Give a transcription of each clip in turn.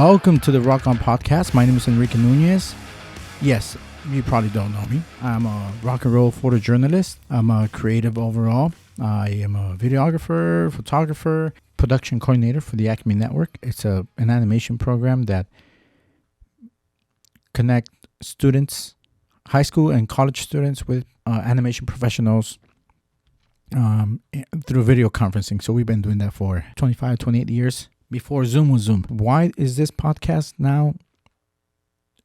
Welcome to the Rock On Podcast. My name is Enrique Nunez. Yes, you probably don't know me. I'm a rock and roll photojournalist. I'm a creative overall. I am a videographer, photographer, production coordinator for the Acme Network. It's an animation program that connect students, high school and college students with animation professionals through video conferencing. So we've been doing that for 25, 28 years. Before Zoom was Zoom. Why is this podcast now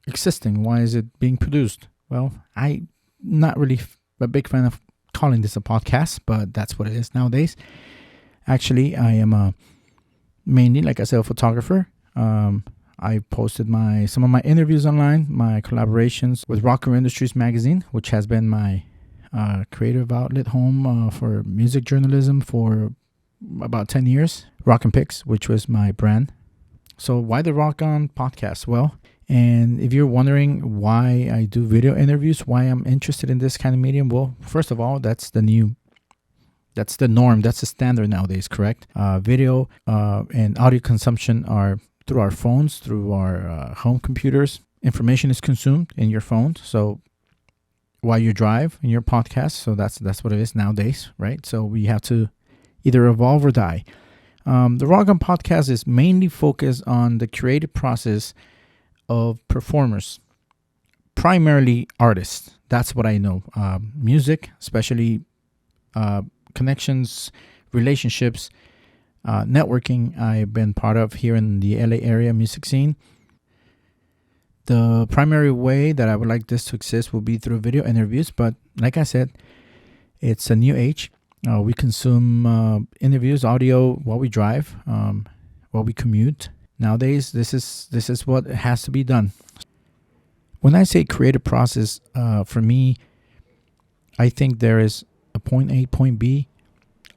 existing? Why is it being produced? Well, I'm not really a big fan of calling this a podcast, but that's what it is nowadays. Actually, I am mainly, like I said, a photographer. I posted some of my interviews online, my collaborations with Rocker Industries magazine, which has been my creative outlet home for music journalism for about 10 years. Rock and Picks, which was my brand. So why the Rock On podcast? Well, and if you're wondering why I do video interviews, why I'm interested in this kind of medium, well, first of all, that's the norm, that's the standard nowadays, correct? Video and audio consumption are through our phones, through our home computers. Information is consumed in your phone. So while you drive in your podcast, so that's what it is nowadays, right? So we have to either evolve or die. The Rock On podcast is mainly focused on the creative process of performers, primarily artists. That's what I know. Music, especially connections, relationships, networking. I've been part of here in the LA area music scene. The primary way that I would like this to exist will be through video interviews, but like I said, it's a new age. We consume interviews, audio while we drive, while we commute. Nowadays, this is what has to be done. When I say creative process, for me, I think there is a point A, point B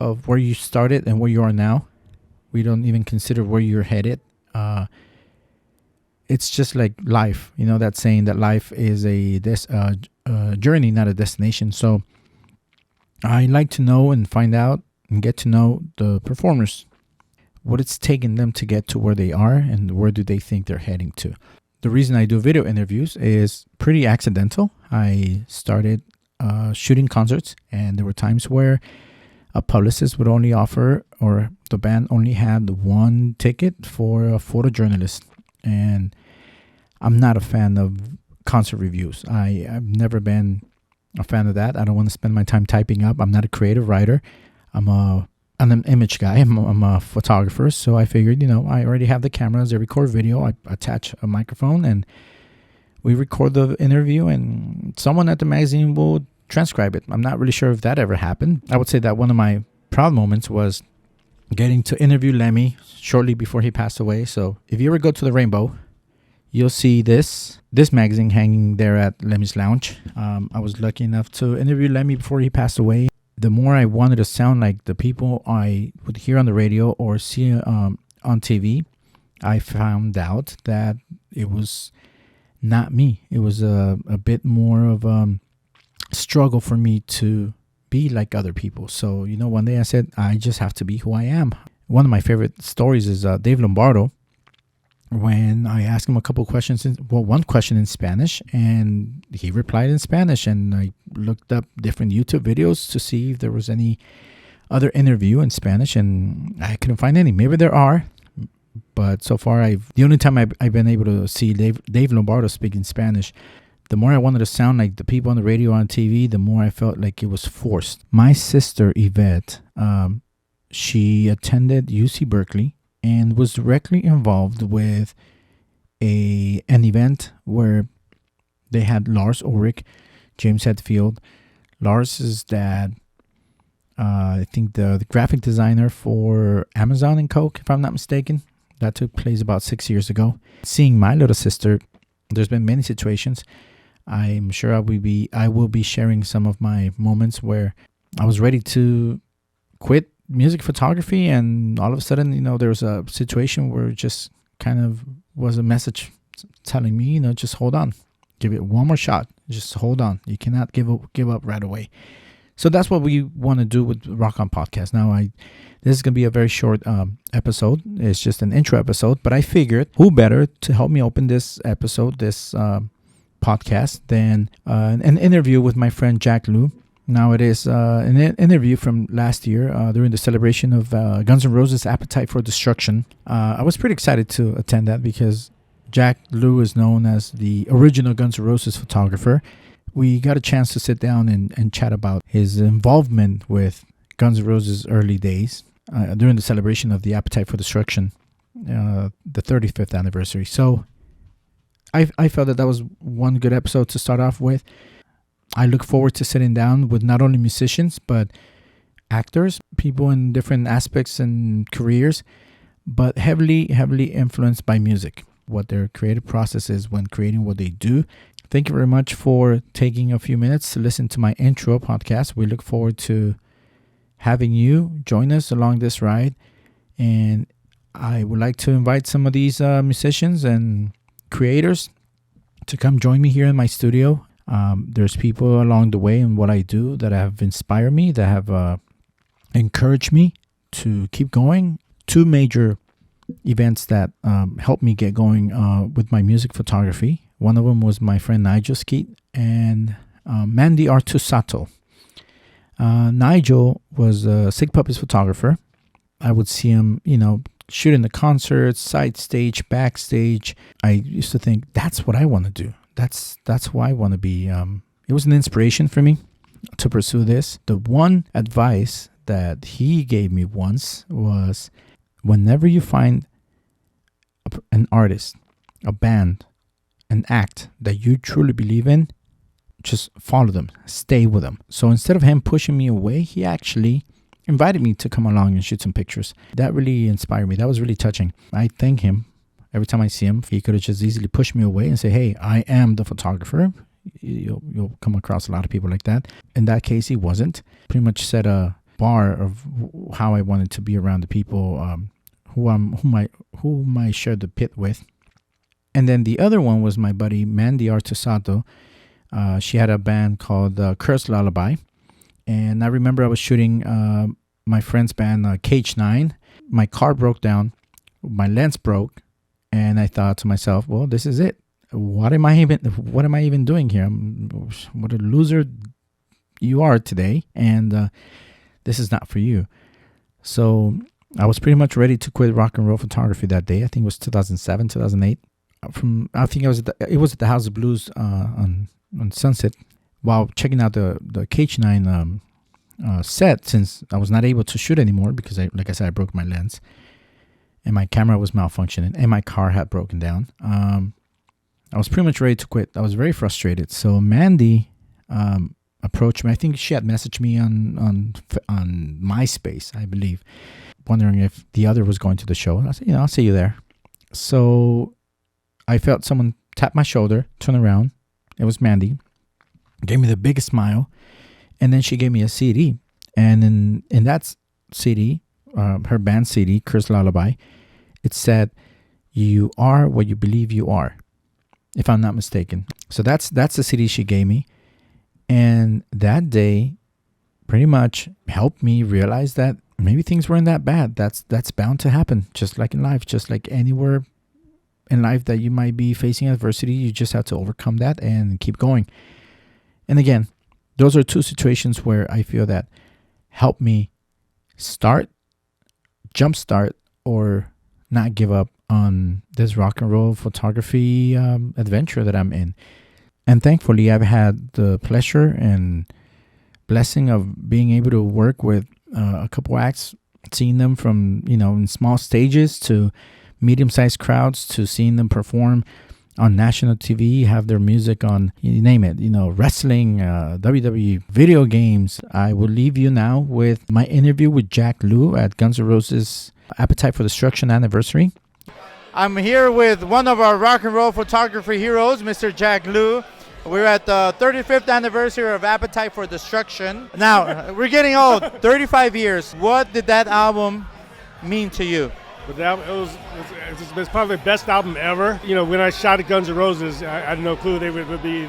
of where you started and where you are now. We don't even consider where you're headed. It's just like life. You know that saying that life is a journey, not a destination. So I like to know and find out and get to know the performers, what it's taken them to get to where they are and where do they think they're heading to. The reason I do video interviews is pretty accidental. I started shooting concerts, and there were times where a publicist would only offer, or the band only had one ticket for a photojournalist. And I'm not a fan of concert reviews. I've never been a fan of that. I don't want to spend my time typing up. I'm not a creative writer. I'm an image guy. I'm a photographer. So I figured, I already have the cameras. I record video. I attach a microphone and we record the interview, and someone at the magazine will transcribe it. I'm not really sure if that ever happened. I would say that one of my proud moments was getting to interview Lemmy shortly before he passed away. So if you ever go to the Rainbow, you'll see this magazine hanging there at Lemmy's Lounge. I was lucky enough to interview Lemmy before he passed away. The more I wanted to sound like the people I would hear on the radio or see on TV, I found out that it was not me. It was a bit more of a struggle for me to be like other people. So, one day I said, I just have to be who I am. One of my favorite stories is Dave Lombardo. When I asked him a couple of questions, one question in Spanish, and he replied in Spanish. And I looked up different YouTube videos to see if there was any other interview in Spanish, and I couldn't find any. Maybe there are, but so far, the only time I've been able to see Dave Lombardo speak in Spanish, the more I wanted to sound like the people on the radio, on TV, the more I felt like it was forced. My sister, Yvette, she attended UC Berkeley and was directly involved with an event where they had Lars Ulrich, James Hetfield. Lars' dad, I think the graphic designer for Amazon and Coke, if I'm not mistaken. That took place about 6 years ago. Seeing my little sister, there's been many situations. I'm sure I will be sharing some of my moments where I was ready to quit music photography, and all of a sudden, there was a situation where it just kind of was a message telling me, just hold on, give it one more shot, just hold on. You cannot give up right away. So that's what we want to do with Rock On Podcast. Now, this is going to be a very short episode. It's just an intro episode, but I figured who better to help me open this episode, this podcast, than an interview with my friend Jack Lue. Now, it is an interview from last year during the celebration of Guns N' Roses' Appetite for Destruction. I was pretty excited to attend that because Jack Lue is known as the original Guns N' Roses photographer. We got a chance to sit down and chat about his involvement with Guns N' Roses' early days during the celebration of the Appetite for Destruction, the 35th anniversary. So I felt that was one good episode to start off with. I look forward to sitting down with not only musicians, but actors, people in different aspects and careers, but heavily influenced by music, what their creative process is when creating what they do. Thank you very much for taking a few minutes to listen to my intro podcast. We look forward to having you join us along this ride. And I would like to invite some of these musicians and creators to come join me here in my studio. There's people along the way in what I do that have inspired me, that have encouraged me to keep going. Two major events that helped me get going with my music photography. One of them was my friend Nigel Skeet and Mandy Artusato. Nigel was a Sick Puppies photographer. I would see him, shooting the concerts, side stage, backstage. I used to think, that's what I want to do. That's who I want to be. It was an inspiration for me to pursue this. The one advice that he gave me once was, whenever you find an artist, a band, an act that you truly believe in, just follow them, stay with them. So instead of him pushing me away, he actually invited me to come along and shoot some pictures. That really inspired me. That was really touching. I thank him every time I see him. He could have just easily pushed me away and say, hey, I am the photographer. You'll come across a lot of people like that. In that case, he wasn't. Pretty much set a bar of how I wanted to be around the people whom I shared the pit with. And then the other one was my buddy Mandy Artusato. She had a band called Curse Lullaby. And I remember I was shooting my friend's band, Cage 9. My car broke down. My lens broke. And I thought to myself, well, this is it. What am I even doing here? What a loser you are today. And this is not for you. So I was pretty much ready to quit rock and roll photography that day. I think it was 2007, 2008. It was at the House of Blues on Sunset, while checking out the Cage 9 set, since I was not able to shoot anymore because like I said, I broke my lens and my camera was malfunctioning and my car had broken down. I was pretty much ready to quit. I was very frustrated. So Mandy approached me. I think she had messaged me on MySpace, I believe, wondering if the other was going to the show. I said, I'll see you there. So I felt someone tap my shoulder, turn around. It was Mandy. Gave me the biggest smile. And then she gave me a CD. And in that CD, her band CD, Curse Lullaby, it said, "You are what you believe you are," if I'm not mistaken. So that's the CD she gave me. And that day pretty much helped me realize that maybe things weren't that bad. That's bound to happen, just like in life, just like anywhere in life that you might be facing adversity. You just have to overcome that and keep going. And again, those are two situations where I feel that help me jumpstart, or not give up on this rock and roll photography adventure that I'm in. And thankfully, I've had the pleasure and blessing of being able to work with a couple acts, seeing them from, in small stages to medium-sized crowds, to seeing them perform on national TV, have their music on, you name it, wrestling, WWE, video games. I will leave you now with my interview with Jack Lue at Guns N' Roses' Appetite for Destruction anniversary. I'm here with one of our rock and roll photography heroes, Mr. Jack Lue. We're at the 35th anniversary of Appetite for Destruction. Now, we're getting old, 35 years. What did that album mean to you? But it's probably the best album ever. When I shot at Guns N' Roses, I had no clue they would be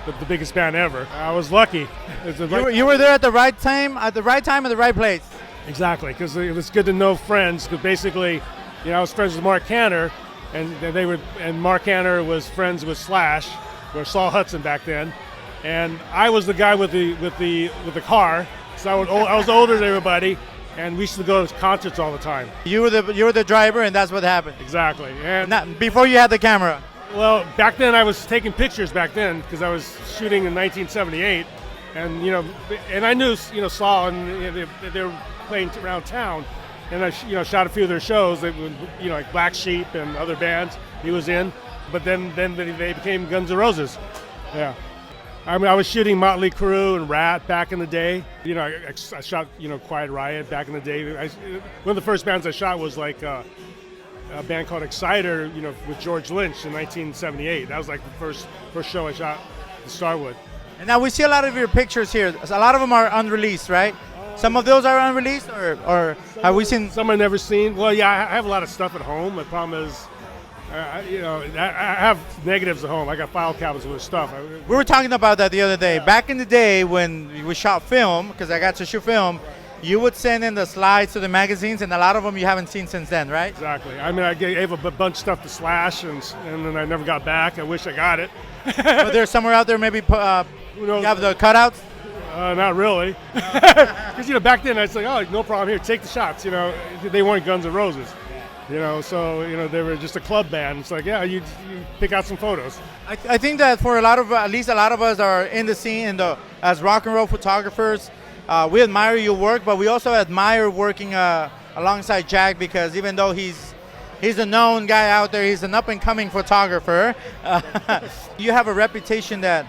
the biggest band ever. I was lucky. You were there at the right time, at the right place. Exactly, because it was good to know friends. Because basically, I was friends with Mark Cantor, and Mark Cantor was friends with Slash, or Saul Hudson back then, and I was the guy with the car. So I was older than everybody, and we used to go to concerts all the time. You were the driver, and that's what happened. Exactly, and before you had the camera. Well, back then I was taking pictures back then because I was shooting in 1978, and and I knew Saul, and they were playing around town, and I shot a few of their shows. That like Black Sheep and other bands he was in, but then they became Guns N' Roses. Yeah, I mean I was shooting Motley Crue and Rat back in the day. I shot Quiet Riot back in the day. One of the first bands I shot was like a band called Exciter, with George Lynch in 1978. That was like the first show I shot to start with. And now we see a lot of your pictures here. A lot of them are unreleased, right? Some of those are unreleased, or have we seen? Some I've never seen. Well, yeah, I have a lot of stuff at home. The problem is, I have negatives at home. I got file cabinets with stuff. We were talking about that the other day. Back in the day when we shot film, because I got to shoot film, you would send in the slides to the magazines, and a lot of them you haven't seen since then, right? Exactly. I mean, I gave a bunch of stuff to Slash, and then I never got back. I wish I got it. But there's somewhere out there maybe you have the cutouts? Not really. Because, back then I was like, oh, no problem here, take the shots. They weren't Guns N' Roses. So, they were just a club band. It's like, yeah, you pick out some photos. I think that for at least a lot of us are in the scene as rock and roll photographers, we admire your work, but we also admire working alongside Jack, because even though he's a known guy out there, he's an up-and-coming photographer. You have a reputation that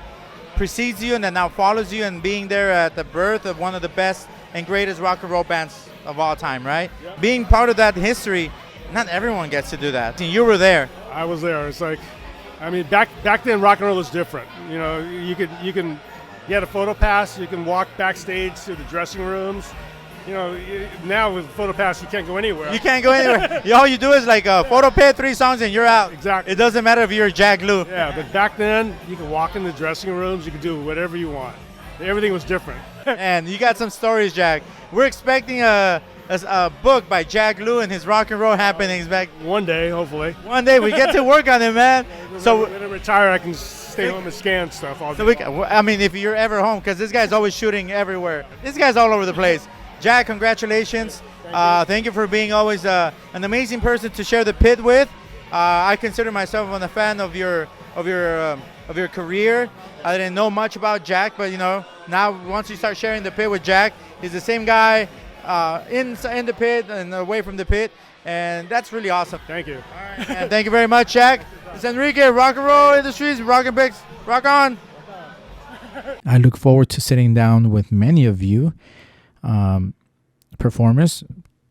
precedes you and that now follows you, and being there at the birth of one of the best and greatest rock and roll bands of all time, right? Yep. Being part of that history, not everyone gets to do that. You were there. I was there. It's like, I mean, back then rock and roll was different. You had a photo pass. You can walk backstage to the dressing rooms. Now with photo pass, you can't go anywhere. You can't go anywhere. All you do is like a photo pit, 3 songs, and you're out. Exactly. It doesn't matter if you're Jack Lue. Yeah, but back then, you could walk in the dressing rooms. You could do whatever you want. Everything was different. And you got some stories, Jack. We're expecting a book by Jack Lue and his rock and roll happenings back. One day, hopefully. One day we get to work on it, man. When I retire, I can stay home and scan stuff all day. If you're ever home, because this guy's always shooting everywhere. This guy's all over the place. Jack, congratulations. Thank you for being always an amazing person to share the pit with. I consider myself a fan of your career. I didn't know much about Jack, but now once you start sharing the pit with Jack, he's the same guy in the pit and away from the pit, and that's really awesome. Thank you. All right, man. Thank you very much, Jack. It's Enrique, Rock and Roll Industries, Rock and Picks. Rock on. I look forward to sitting down with many of you performers.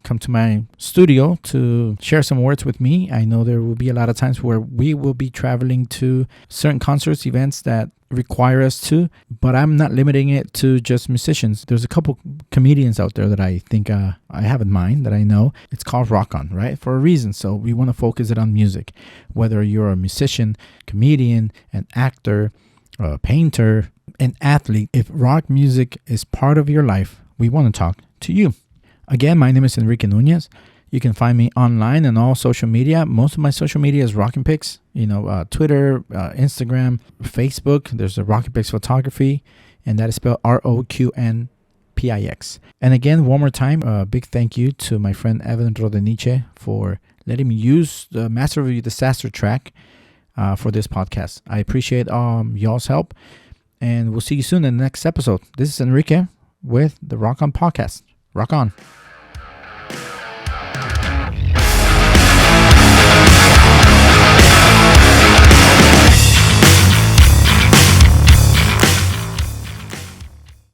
Come to my studio to share some words with me. I know there will be a lot of times where we will be traveling to certain concerts, events that require us to, but I'm not limiting it to just musicians. There's a couple comedians out there that I think I have in mind that I know. It's called Rock On, right? For a reason. So we want to focus it on music. Whether you're a musician, comedian, an actor, a painter, an athlete, if rock music is part of your life, we want to talk to you. Again, my name is Enrique Nunez. You can find me online and all social media. Most of my social media is Rockin' Pics. Twitter, Instagram, Facebook. There's a Rockin' Pics Photography, and that is spelled ROQNPIX. And again, one more time, a big thank you to my friend Evan Rodeniche for letting me use the Master of Disaster track for this podcast. I appreciate y'all's help, and we'll see you soon in the next episode. This is Enrique with the Rock On Podcast. Rock on.